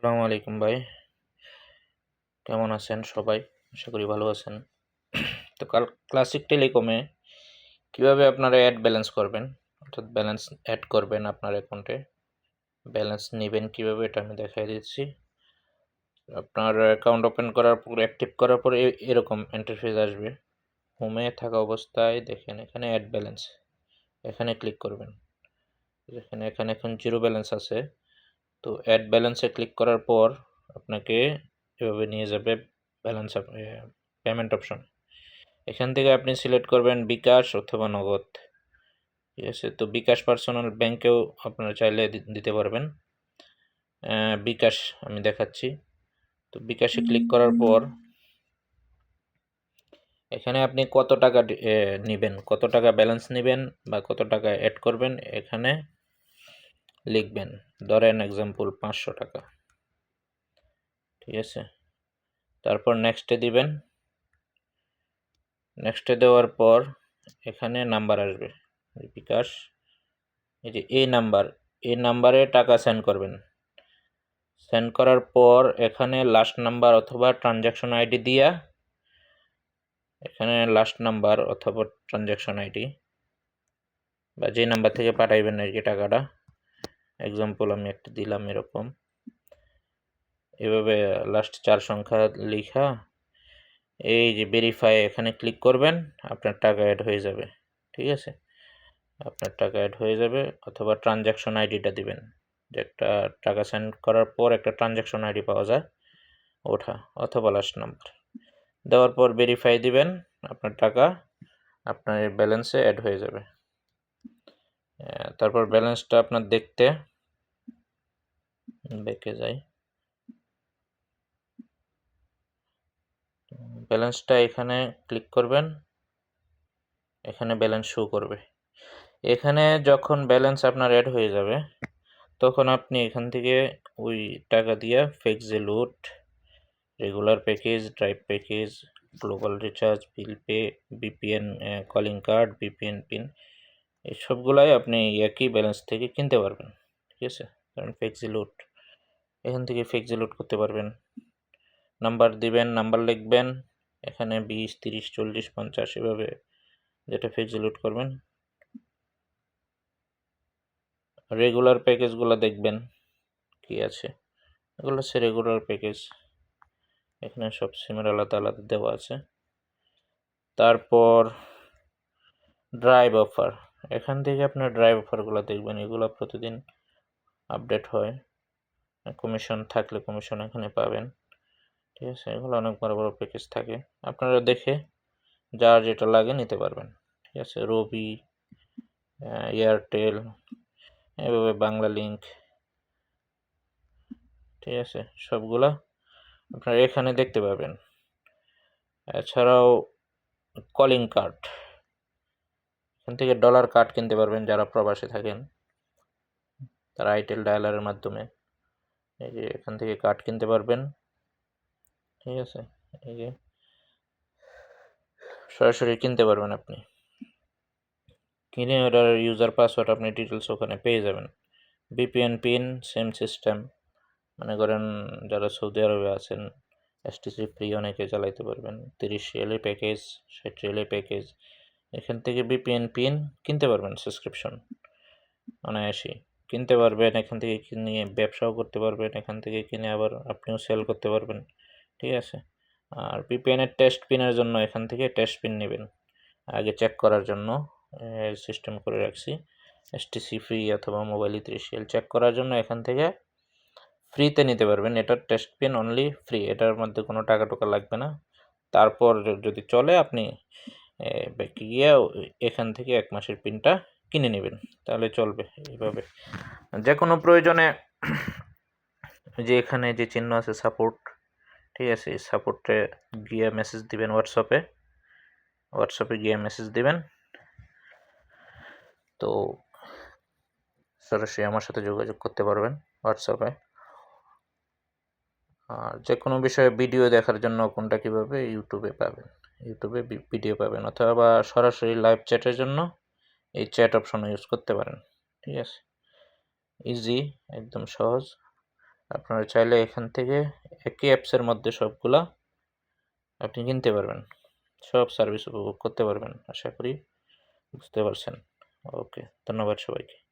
আসসালামু আলাইকুম ভাই, কেমন আছেন সবাই? আশা করি ভালো আছেন। তো ক্লাসিক টেলিকমে কিভাবে আপনারা অ্যাড ব্যালেন্স করবেন, অর্থাৎ ব্যালেন্স অ্যাড করবেন আপনার অ্যাকাউন্টে, ব্যালেন্স নেবেন কিভাবে এটা আমি দেখাই দিচ্ছি। আপনার অ্যাকাউন্ট ওপেন করার পর, অ্যাক্টিভ করার পরে এরকম ইন্টারফেস আসবে। হোমে থাকা অবস্থায় দেখেন এখানে অ্যাড ব্যালেন্স, এখানে ক্লিক করবেন। এখানে এখন জিরো ব্যালেন্স আছে। তো অ্যাড ব্যালেন্সে ক্লিক করার পর আপনাকে এভাবে নিয়ে যাবে ব্যালেন্স পেমেন্ট অপশন। এখান থেকে আপনি সিলেক্ট করবেন বিকাশ অথবা নগদ। ঠিক আছে, তো বিকাশ পার্সোনাল ব্যাংকেও আপনারা চাইলে দিতে পারবেন। বিকাশ আমি দেখাচ্ছি। তো বিকাশে ক্লিক করার পর এখানে আপনি কত টাকা নেবেন, কত টাকা ব্যালেন্স নেবেন বা কত টাকা অ্যাড করবেন এখানে লিখবেন। ধরেন এক্সাম্পল 500 টাকা। ঠিক আছে, তারপর নেক্সটে দিবেন। নেক্সটে দেওয়ার পর এখানে নাম্বার আসবে, বিকাশ, এই যে এই নাম্বারে টাকা সেন্ড করবেন। সেন্ড করার পর এখানে লাস্ট নাম্বার অথবা ট্রানজ্যাকশন আইডি দিয়া, এখানে লাস্ট নাম্বার অথবা ট্রানজ্যাকশন আইডি বা যে নাম্বার থেকে পাঠাইবেন আর কি টাকাটা, এক্সাম্পল আমি একটা দিলাম এরকম, এভাবে লাস্ট 4 সংখ্যা লিখা এই যে ভেরিফাই এখানে ক্লিক করবেন, আপনার টাকা অ্যাড হয়ে যাবে। ঠিক আছে, আপনার টাকা অ্যাড হয়ে যাবে। অথবা ট্রানজ্যাকশন আইডিটা দিবেন, যে একটা টাকা সেন্ড করার পর একটা ট্রানজ্যাকশন আইডি পাওয়া যায় ওঠা, অথবা লাস্ট নাম্বার দেওয়ার পর ভেরিফাই দিবেন, আপনার টাকা আপনার ব্যালেন্সে অ্যাড হয়ে যাবে। তারপর ব্যালেন্সটা আপনার দেখতে ব্যাকে যাই, ব্যালেন্সটা এখানে ক্লিক করবেন, এখানে ব্যালেন্স শো করবে। এখানে যখন ব্যালেন্স আপনার অ্যাড হয়ে যাবে তখন আপনি এখান থেকে ওই টাকা দিয়া Flexiload, regular package, drive package, global recharge, bill pay, VPN calling card, VPN pin, এই সবগুলাই আপনি একই ব্যালেন্স থেকে কিনতে পারবেন। ঠিক আছে, কারণ ফ্লেক্সিলোড এখান থেকে ফ্লেক্সিলোড করতে পারবেন। নাম্বার দিবেন, নাম্বার লিখবেন, এখানে 20, 30, 40, 50 এভাবে যেটা ফ্লেক্সিলোড করবেন। রেগুলার প্যাকেজগুলো দেখবেন কি আছে, এগুলো হচ্ছে রেগুলার প্যাকেজ, এখানে সব সিমের আলাদা আলাদা দেওয়া আছে। তারপর ড্রাইভ অফার, এখান থেকে আপনার ড্রাইভ অফারগুলো দেখবেন, এগুলো প্রতিদিন আপডেট হয়। কমিশন থাকলে কমিশন এখানে পাবেন। ঠিক আছে, এগুলো অনেক বড় বড় প্যাকেজ থাকে, আপনারা দেখে যার যেটা লাগে নিতে পারবেন। ঠিক আছে, রবি, এয়ারটেল, এভাবে বাংলা লিঙ্ক, ঠিক আছে, সবগুলা আপনারা এখানে দেখতে পাবেন। এছাড়াও কলিং কার্ড, এখান থেকে ডলার কার্ড কিনতে পারবেন যারা প্রবাসে থাকেন, তারা আইটেল ডায়ালারের মাধ্যমে এই যে এখান থেকে কার্ড কিনতে পারবেন। ঠিক আছে, এই যে সরাসরি কিনতে পারবেন আপনি, কিনে ওটার ইউজার পাসওয়ার্ড আপনি ডিটেলস ওখানে পেয়ে যাবেন। বিপিএন পিন সেম সিস্টেম, মনে করেন যারা সৌদি আরবে আছেন এসটিসি ফ্রি অনেকে চালাইতে পারবেন, 30 রিয়ালের প্যাকেজ, 60 রিয়ালের প্যাকেজ, এখান থেকে বিপিএন পিন কিনতে পারবেন, সাবস্ক্রিপশন অনায়াসে কিনতে পারবেন। এখান থেকে কিনে ব্যবসাও করতে পারবেন, এখান থেকে কিনে আবার আপনিও সেল করতে পারবেন। ঠিক আছে, আর বিপিএনের টেস্ট পিনের জন্য এখান থেকে টেস্ট পিন নেবেন, আগে চেক করার জন্য সিস্টেম করে রাখছি। এসটিসি ফ্রি অথবা মোবাইল 30 রিয়াল চেক করার জন্য এখান থেকে ফ্রিতে নিতে পারবেন, এটার টেস্ট পিন অনলি ফ্রি, এটার মধ্যে কোনো টাকা টোকা লাগবে না। তারপর যদি চলে আপনি গিয়ে এখান থেকে 1 মাসের পিনটা কিনে নেবেন, তাহলে চলবে। এইভাবে যে কোনো প্রয়োজনে যে এখানে যে চিহ্ন আছে সাপোর্ট, ঠিক আছে, সাপোর্টে গিয়ে মেসেজ দিবেন, হোয়াটসঅ্যাপে গিয়ে মেসেজ দিবেন, তো সরাসরি আমার সাথে যোগাযোগ করতে পারবেন হোয়াটসঅ্যাপে। আর যে কোনো বিষয়ে ভিডিও দেখার জন্য কোনটা কীভাবে, ইউটিউবে পাবেন, ইউটিউবে ভিডিও পাবেন, অথবা সরাসরি লাইভ চ্যাটের জন্য এই চ্যাট অপশন ইউজ করতে পারেন। ঠিক আছে, ইজি, একদম সহজ। আপনারা চাইলে এখান থেকে একই অ্যাপসের মধ্যে সবগুলা আপনি কিনতে পারবেন, সব সার্ভিস উপভোগ করতে পারবেন। আশা করি বুঝতে পারছেন। ওকে, ধন্যবাদ সবাইকে।